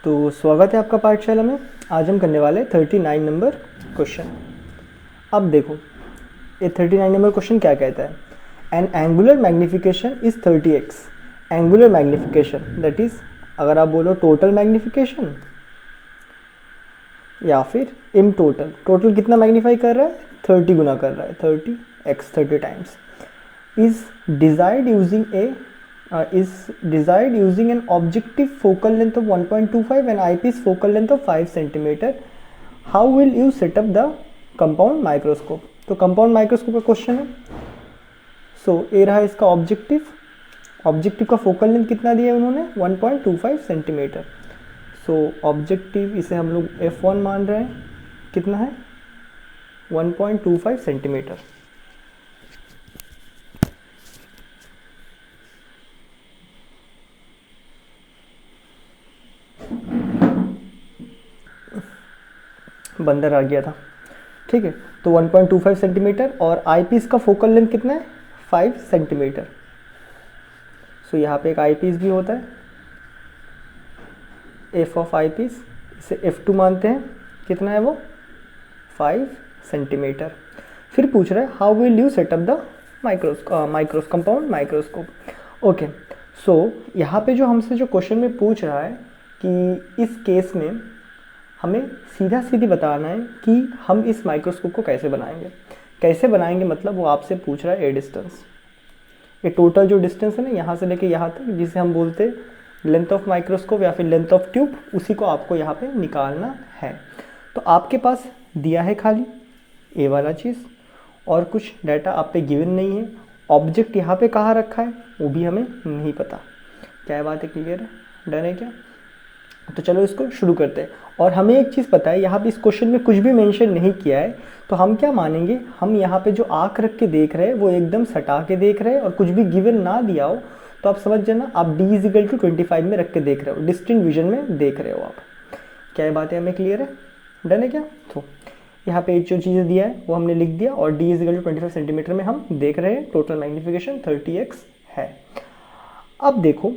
तो स्वागत है आपका पाठशाला में। आज हम करने वाले 39 नंबर क्वेश्चन। अब देखो ये 39 नंबर क्वेश्चन क्या कहता है। N angular magnification is 30x। Angular magnification that is, अगर आप बोलो टोटल मैग्निफिकेशन या फिर इन टोटल, टोटल कितना मैग्नीफाई कर रहा है, 30 गुना कर रहा है, 30x 30 times, is decided using an objective focal length of 1.25 and eyepiece focal length of 5 cm. How will you set up the compound microscope? तो कंपाउंड माइक्रोस्कोप का क्वेश्चन है। सो ये रहा इसका ऑब्जेक्टिव का फोकल लेंथ कितना दिया है उन्होंने, 1.25 सेंटीमीटर। सो ऑब्जेक्टिव इसे हम लोग F1 मान रहे हैं, कितना है 1.25 सेंटीमीटर। बंदर आ गया था, ठीक है। तो 1.25 सेंटीमीटर और आईपीस का फोकल लेंथ कितना है, 5 सेंटीमीटर। सो यहाँ पे एक आईपीस भी होता है, एफ ऑफ आईपीस, इसे F2 मानते हैं, कितना है वो 5 सेंटीमीटर। फिर पूछ रहा है how will you set up the compound microscope. Okay, so यहाँ पे जो हमसे जो क्वेश्चन में पूछ रहा है कि इस केस में हमें सीधा सीधी बताना है कि हम इस माइक्रोस्कोप को कैसे बनाएंगे मतलब वो आपसे पूछ रहा है ए डिस्टेंस, ये टोटल जो डिस्टेंस है ना यहाँ से लेके यहाँ तक, जिसे हम बोलते हैं लेंथ ऑफ माइक्रोस्कोप या फिर लेंथ ऑफ ट्यूब, उसी को आपको यहाँ पे निकालना है। तो आपके पास दिया है खाली ए वाला चीज़ और कुछ डाटा आप पे गिवन नहीं है। ऑब्जेक्ट यहाँ पे कहाँ रखा है वो भी हमें नहीं पता। क्या बात है, क्लियर है, डन है क्या? तो चलो इसको शुरू करते हैं। और हमें एक चीज़ पता है, यहाँ पे इस क्वेश्चन में कुछ भी मेंशन नहीं किया है, तो हम क्या मानेंगे, हम यहाँ पे जो आँख रख के देख रहे हैं वो एकदम सटा के देख रहे हैं, और कुछ भी गिवन ना दिया हो तो आप समझ जाना आप D=25 में रख के देख रहे हो, डिस्टिंक्ट विजन में देख रहे हो आप। क्या बात है, हमें क्लियर है, डन है क्या? तो यहाँ पे जो चीज़ें दिया है वो हमने लिख दिया, और D=25 सेंटीमीटर में हम देख रहे हैं, टोटल मैग्नीफिकेशन 30x है। अब देखो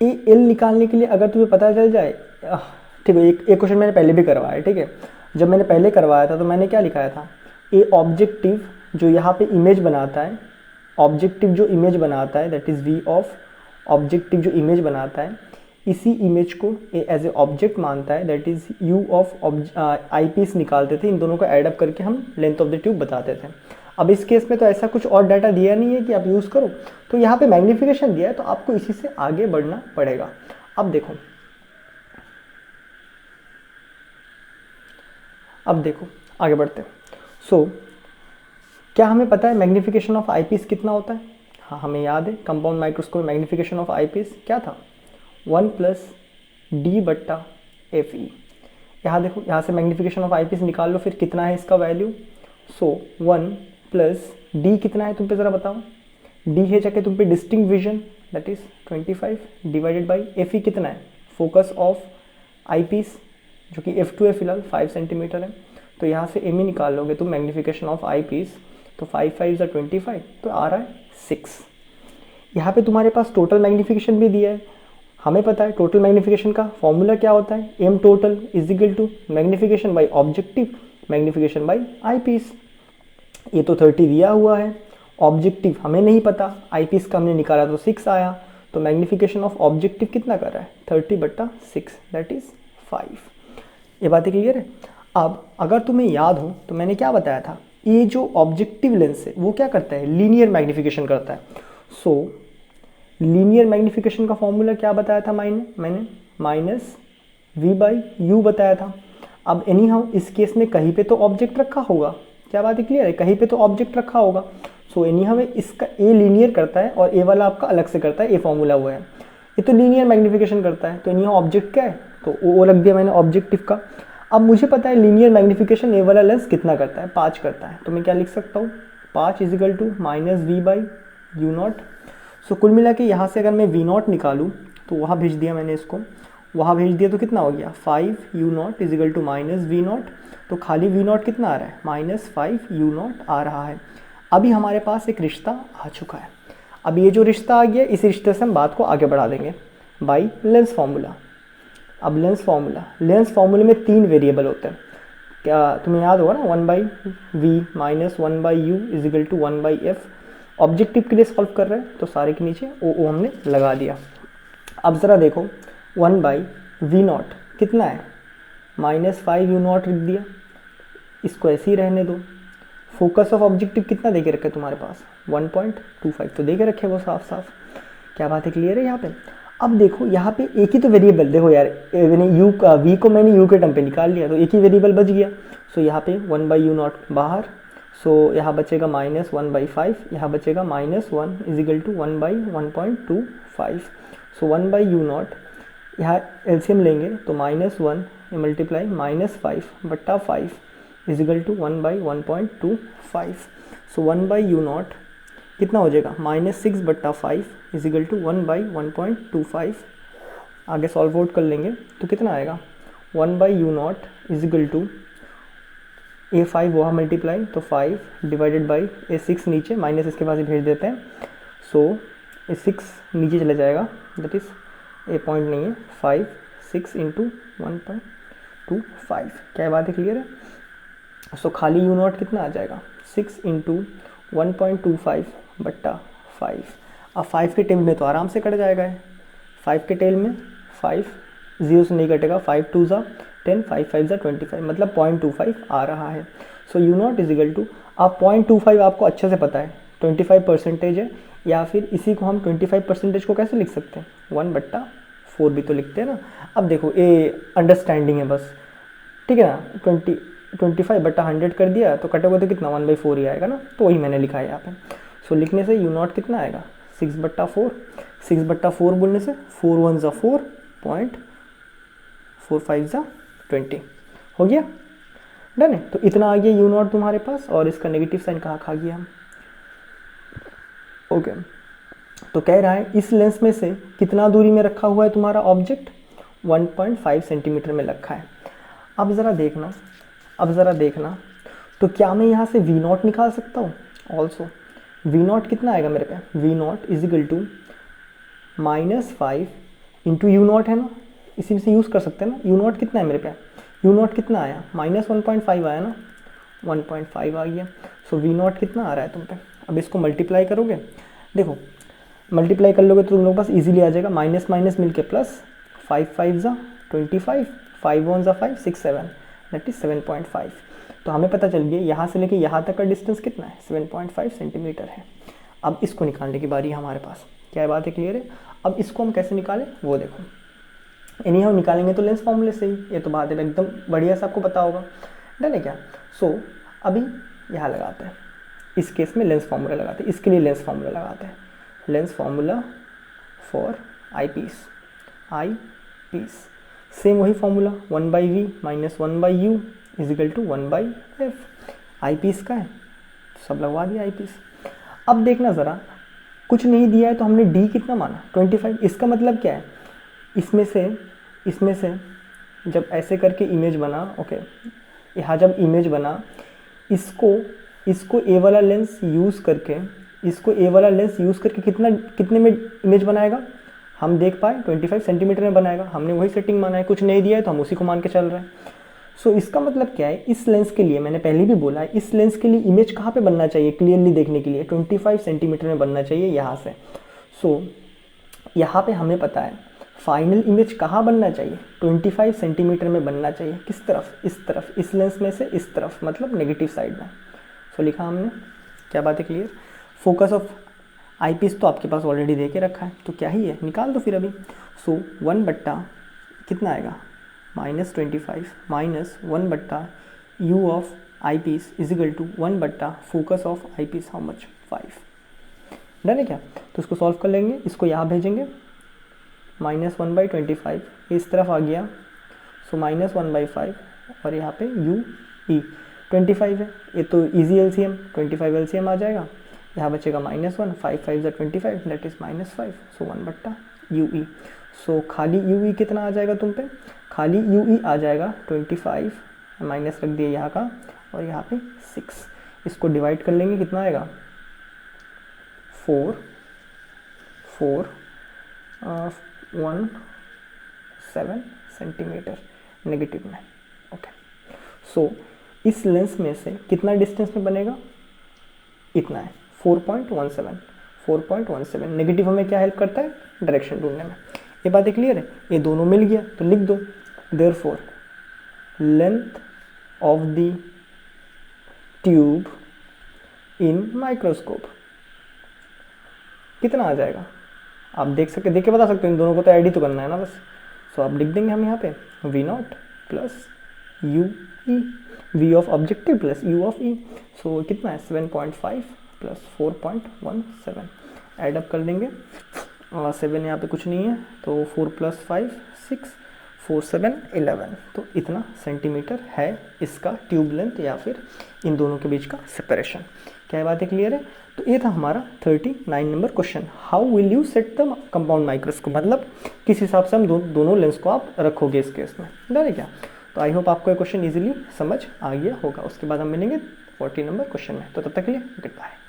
एल निकालने के लिए अगर तुम्हें पता चल जाए, ठीक है, एक क्वेश्चन मैंने पहले भी करवाया है, ठीक है। जब मैंने पहले करवाया था तो मैंने क्या लिखाया था, ए ऑब्जेक्टिव जो यहाँ पे इमेज बनाता है, ऑब्जेक्टिव जो इमेज बनाता है that is V of objective जो इमेज बनाता है, इसी इमेज को ए एज ए ऑब्जेक्ट मानता है that is u of eyepiece निकालते थे। इन दोनों को एडअप करके हम लेंथ ऑफ द ट्यूब बताते थे। अब इस केस में तो ऐसा कुछ और डाटा दिया नहीं है कि आप यूज़ करो, तो यहाँ पे मैग्नीफिकेशन दिया है, तो आपको इसी से आगे बढ़ना पड़ेगा। अब देखो आगे बढ़ते हैं। सो क्या हमें पता है मैग्नीफिकेशन ऑफ आईपीस कितना होता है? हाँ, हमें याद है compound microscope magnification of eyepiece क्या था, 1+D/FE। यहाँ देखो, यहाँ से मैग्नीफिकेशन ऑफ आईपीस निकाल लो, फिर कितना है इसका वैल्यू। सो 1+D कितना है तुम पे ज़रा बताओ, D है जाके तुम पे distinct vision that is 25 divided by FE कितना है, फोकस ऑफ आईपीस जो कि F2 है फिलहाल, 5 सेंटीमीटर है। तो यहाँ से ME निकाल लोगे तुम मैग्नीफिकेशन ऑफ आईपीस, तो 5 5 25, तो आ रहा है 6। यहाँ पे तुम्हारे पास टोटल मैग्नीफिकेशन भी दिया है। हमें पता है टोटल मैग्नीफिकेशन का फॉर्मूला क्या होता है, M total = magnification by objective magnification by eyepiece. ये तो 30 दिया हुआ है, ऑब्जेक्टिव हमें नहीं पता, आईपीस का हमने निकाला तो 6 आया, तो मैग्नीफिकेशन ऑफ ऑब्जेक्टिव कितना कर रहा है, 30/6 दैट इज़ 5। ये बातें क्लियर है? अब अगर तुम्हें याद हो तो मैंने क्या बताया था, ये जो ऑब्जेक्टिव लेंस है वो क्या करता है, लीनियर मैग्नीफिकेशन करता है। सो लीनियर मैग्नीफिकेशन का फॉर्मूला क्या बताया था मैंने -V/U बताया था। अब एनी हाउ इस केस में कहीं पे तो ऑब्जेक्ट रखा होगा, क्या बात है, क्लियर है, कहीं पे तो ऑब्जेक्ट रखा होगा। सो एनी हाउ इसका ए लीनियर करता है और ए वाला आपका अलग से करता है, ए फॉर्मूला हुआ है, ये तो लीनियर मैग्नीफिकेशन करता है। तो एनी हाउ ऑब्जेक्ट क्या है, तो वो रख दिया मैंने ऑब्जेक्टिव का। अब मुझे पता है लीनियर मैग्नीफिकेशन ए वाला लेंस कितना करता है, 5 करता है, तो मैं क्या लिख सकता हूँ, 5 = -V/U0। सो कुल मिला के यहाँ से अगर मैं V0 निकालूँ तो वहाँ भेज दिया मैंने इसको, वहाँ भेज दिया तो कितना हो गया, 5U0 = -V0। तो खाली V0 कितना आ रहा है, -5U0 आ रहा है। अभी हमारे पास एक रिश्ता आ चुका है। अब ये जो रिश्ता आ गया, इस रिश्ते से हम बात को आगे बढ़ा देंगे बाई लेंस फार्मूला। अब लेंस फार्मूले में 3 वेरिएबल होते हैं, क्या तुम्हें याद होगा ना, 1/v minus 1/u equal to 1/f। Objective के लिए सॉल्व कर रहे हैं तो सारे के नीचे ओ हमने लगा दिया। अब ज़रा देखो 1/v0 कितना है, -5u0 लिख दिया, इसको ऐसे ही रहने दो। फोकस ऑफ ऑब्जेक्टिव कितना दे के रखे तुम्हारे पास, 1.25 तो दे के रखे वो साफ साफ। क्या बात है, क्लियर है यहाँ पे। अब देखो यहाँ पे एक ही तो वेरिएबल, देखो यार मैंने u का v को मैंने u के टर्म पे निकाल लिया तो एक ही वेरिएबल बच गया। सो यहाँ पे 1/u0 बाहर, सो यहाँ बचेगा -1/5, यहाँ बचेगा -1 इजिकल टू 1/1.25। सो 1/u0 यहाँ एलसीएम लेंगे तो -1 multiply -5/5 is equal to 1/1.25। So 1/u0 कितना हो जाएगा, -6/5 इजिकल टू 1/1.25। आगे सॉल्व आउट कर लेंगे तो कितना आएगा, 1/u0 इजिकल टू a5 वहाँ मल्टीप्लाई तो 5 डिवाइडेड बाई a6 नीचे, माइनस इसके पास ही भेज देते हैं। सो a6 नीचे चला जाएगा, दैट इज़ ए पॉइंट नहीं है, 5 6 इंटू 1.25। क्या बात है, क्लियर है। सो खाली u0 कितना आ जाएगा, 6 इंटू 1.25/5। अब 5 के टेल में तो आराम से कट जाएगा, 5 के टेल में 5 0 से नहीं कटेगा, 5 2 ज़ा 10, 5 5 ज़ा 25, मतलब 0.25 आ रहा है। सो u0 इजिकल टू, आप 0.25 आपको अच्छे से पता है 25% है, या फिर इसी को हम 25% को कैसे लिख सकते हैं, 1/4 भी तो लिखते हैं ना। अब देखो ये अंडरस्टैंडिंग है बस, ठीक है ना। 25/100 कर दिया तो कटेगा तो कितना, 1/4 ही आएगा ना, तो वही मैंने लिखा है यहाँ पे। सो लिखने से u0 कितना आएगा, 6/4। 6/4 बोलने से 4 1 ज़ा 4, 4 5 ज़ा 20 हो गया, डन है। तो इतना आ गया u0 तुम्हारे पास, और इसका नेगेटिव साइन कहाँ खा गया हम, ओके। तो कह रहा है इस लेंस में से कितना दूरी में रखा हुआ है तुम्हारा ऑब्जेक्ट, 1.5 सेंटीमीटर में रखा है। अब ज़रा देखना, तो क्या मैं यहाँ से v0 निकाल सकता हूँ ऑल्सो। v0 कितना आएगा मेरे पे, v0 is equal to -5 into u0 है ना, इसी से यूज़ कर सकते हैं ना। u0 कितना है मेरे पे, u0 कितना आया, -1.5 आया ना, 1.5 आ गया। सो v0 कितना आ रहा है तुम पे। अब इसको मल्टीप्लाई करोगे, देखो मल्टीप्लाई कर लोगे तो तुम लोग पास इजीली आ जाएगा, माइनस माइनस मिलके प्लस, 5 5 ज़ा 25, 5 1 ज़ा 5 6 7, दैट इज 7.5। तो हमें पता चल गया यहाँ से लेके यहाँ तक का डिस्टेंस कितना है, 7.5 सेंटीमीटर है। अब इसको निकालने की बारी है हमारे पास, क्या बात है, क्लियर है। अब इसको हम कैसे निकालें वो देखो, एनी हाउ निकालेंगे तो लेंस फॉर्मूले से ही, ये तो बात है एकदम बढ़िया से आपको पता होगा, डन है क्या। सो अभी यहाँ लगाते हैं, इस केस में लेंस फार्मूला लगाते हैं, इसके लिए लेंस फार्मूला लगाते हैं, lens formula for eyepiece. Same वही formula, 1/v minus 1/u equal to 1/f। Eyepiece का है तो सब लगवा दिया आई पीस। अब देखना ज़रा, कुछ नहीं दिया है तो हमने d कितना माना, 25। इसका मतलब क्या है, इसमें से जब ऐसे करके इमेज बना, ओके, यहाँ जब इमेज बना, इसको ए वाला लेंस यूज़ करके कितने में इमेज बनाएगा, हम देख पाए 25 सेंटीमीटर में बनाएगा। हमने वही सेटिंग माना है, कुछ नहीं दिया है तो हम उसी को मान के चल रहे हैं। सो इसका मतलब क्या है, इस लेंस के लिए, मैंने पहले भी बोला है, इस लेंस के लिए इमेज कहाँ पे बनना चाहिए क्लियरली देखने के लिए, 25 सेंटीमीटर में बनना चाहिए यहाँ से। सो यहाँ पे हमें पता है फाइनल इमेज कहाँ बनना चाहिए, 25 सेंटीमीटर में बनना चाहिए। किस तरफ, इस तरफ, इस लेंस में से इस तरफ, मतलब नेगेटिव साइड में। सो लिखा हमने, क्या बात है, clear. Focus of eyepiece तो आपके पास ऑलरेडी दे के रखा है, तो क्या ही है, निकाल दो फिर अभी। सो 1 कितना आएगा, -25 minus 1/u of eyepiece equal to 1/ focus of eyepiece, how much, 5। Done है क्या। तो इसको सॉल्व कर लेंगे, इसको यहाँ भेजेंगे, -1/25 इस तरफ आ गया, सो -1/5 और यहाँ पे u e 25 है, ये तो इजी एलसीएम, 25 एलसीएम आ जाएगा। यहाँ बचेगा -1, 5 5 ज़ा 25, दैट इज़ -5, सो 1/ue। सो खाली ue कितना आ जाएगा तुम पे, खाली ue आ जाएगा 25, माइनस रख दिया यहाँ का, और यहाँ पे 6। इसको डिवाइड कर लेंगे, कितना आएगा, 4 417 सेंटीमीटर नेगेटिव में। ओके, सो इस लेंस में से कितना डिस्टेंस में बनेगा, इतना है 4.17 नेगेटिव हमें क्या हेल्प करता है, डायरेक्शन ढूंढने में। ये बातें क्लियर है, ये दोनों मिल गया तो लिख दो, therefore length of the tube in microscope कितना आ जाएगा, आप देख के बता सकते हो, इन दोनों को तो ऐड ही तो करना है ना बस। सो आप लिख देंगे हम यहाँ पे V0 plus U E, V of objective plus U of E. So कितना है 7.5 प्लस 4.17, एडअप कर देंगे और 7 यहाँ पे कुछ नहीं है तो 4 + 5 6, 4 7 11, तो इतना सेंटीमीटर है इसका ट्यूब लेंथ या फिर इन दोनों के बीच का सेपरेशन। क्या बात है, क्लियर है। तो ये था हमारा 39 number question, how will you set the compound microscope, मतलब किस हिसाब से हम दोनों लेंस को आप रखोगे इस केस में, डर है क्या। तो आई होप आपको ये क्वेश्चन इजीली समझ आ गया होगा। उसके बाद हम मिलेंगे 40 नंबर क्वेश्चन में, तो तब तक के लिए गुड बाय।